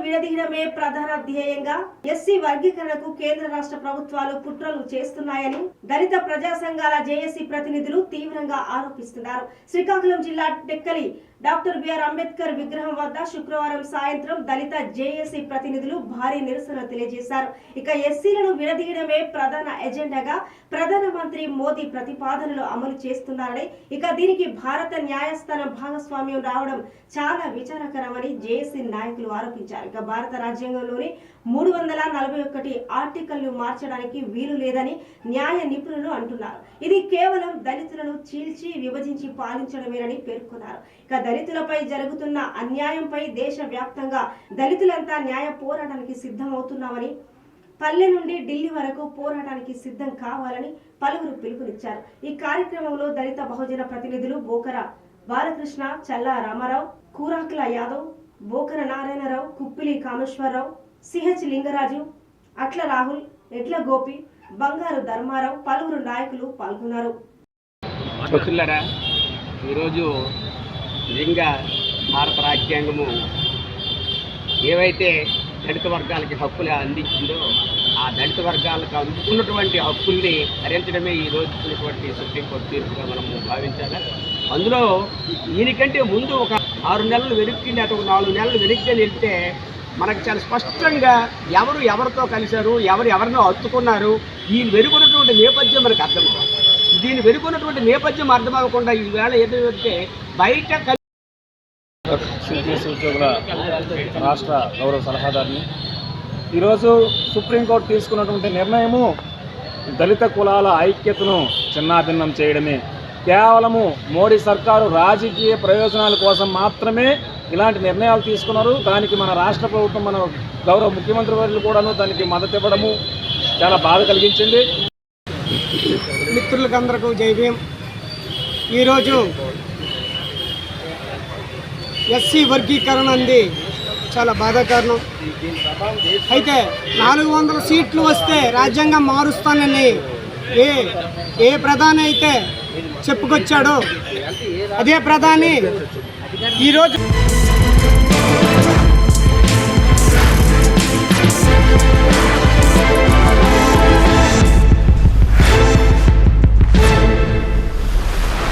విడదీయడమే ప్రధాన ధ్యేయంగా ఎస్సీ వర్గీకరణకు కేంద్ర రాష్ట్ర ప్రభుత్వాలు కుట్రలు చేస్తున్నాయని దళిత ప్రజా సంఘాల జేఏసీ ప్రతినిధులు తీవ్రంగా ఆరోపిస్తున్నారు. శ్రీకాకుళం జిల్లా టెక్కలి డాక్టర్ బిఆర్ అంబేద్కర్ విగ్రహం వద్ద శుక్రవారం సాయంత్రం దళిత జేఏసీ ప్రతినిధులు భారీ నిరసన తెలియజేశారు. ఇక ఎస్సీలను విడదీయడమే ప్రధాన ఎజెండాగా ప్రధానమంత్రి మోదీ ప్రతిపాదనలు అమలు చేస్తున్నారని, ఇక దీనికి భారత న్యాయస్థానం భాగస్వామ్యం రావడం చాలా విచారకరమని జేఏసీ నాయకులు ఆరోపించారు. ఇక భారత రాజ్యాంగంలోని 341 ఆర్టికల్ను మార్చడానికి వీలు లేదని న్యాయ నిపుణులు అంటున్నారు. ఇది కేవలం దళితులను చీల్చి విభజించి పాలించడమేనని పేర్కొన్నారు. ఇక దళితులపై జరుగుతున్న అన్యాయంపై దేశవ్యాప్తంగా దళితులంతా న్యాయ పోరాటానికి సిద్ధమవుతున్నామని, పల్లె నుండి ఢిల్లీ వరకు పోరాటానికి సిద్ధం కావాలని పలువురు పిలుపునిచ్చారు. ఈ కార్యక్రమంలో దళిత బహుజన ప్రతినిధులు బోకర బాలకృష్ణ, చల్లా రామారావు, కూరాకుల యాదవ్, బోకర నారాయణరావు, కుప్పిలి కామేశ్వరరావు, సిహెచ్ లింగరాజు, అట్ల రాహుల్, ఎట్ల గోపి, బంగారు ధర్మారావు, పలువురు నాయకులు పాల్గొన్నారు. ఈరోజు నిజంగా భారత రాజ్యాంగము ఏవైతే దళిత వర్గాలకి హక్కులు అందించిందో ఆ దళిత వర్గాలకు అందుకున్నటువంటి హక్కుల్ని హరించడమే ఈ రోజు ఉన్నటువంటి సుప్రీంకోర్టు తీర్పుగా మనము భావించాలి. అందులో దీనికంటే ముందు ఒక 6 నెలలు వెనక్కి లేదా ఒక 4 నెలలు వెనక్కి వెళ్తే మనకు చాలా స్పష్టంగా ఎవరు ఎవరితో కలిశారు, ఎవరినో హత్తుకున్నారు, వీళ్ళు వెనుకున్నటువంటి నేపథ్యం మనకు అర్థం కావాలి. దీన్ని వెనుకున్నటువంటి నేపథ్యం అర్థం అవ్వకుండా ఈవేళ ఏదైతే బయట ఉద్యోగుల రాష్ట్ర గౌరవ సలహాదారుని ఈరోజు సుప్రీంకోర్టు తీసుకున్నటువంటి నిర్ణయము దళిత కులాల ఐక్యతను చిన్నాభిన్నం చేయడమే. కేవలము మోడీ సర్కారు రాజకీయ ప్రయోజనాల కోసం మాత్రమే ఇలాంటి నిర్ణయాలు తీసుకున్నారు. దానికి మన రాష్ట్ర ప్రభుత్వం, మన గౌరవ ముఖ్యమంత్రి వర్యులు కూడాను దానికి మద్దతు ఇవ్వడము చాలా బాధ కలిగించింది. మిత్రులకందరికీ జై భీమ్. ఈరోజు ఎస్సీ వర్గీకరణ అంది చాలా బాధాకరణం. అయితే 400 సీట్లు వస్తే రాజ్యాంగం మారుస్తానని ఏ ప్రధాని అయితే చెప్పుకొచ్చాడో అదే ప్రధాని ఈరోజు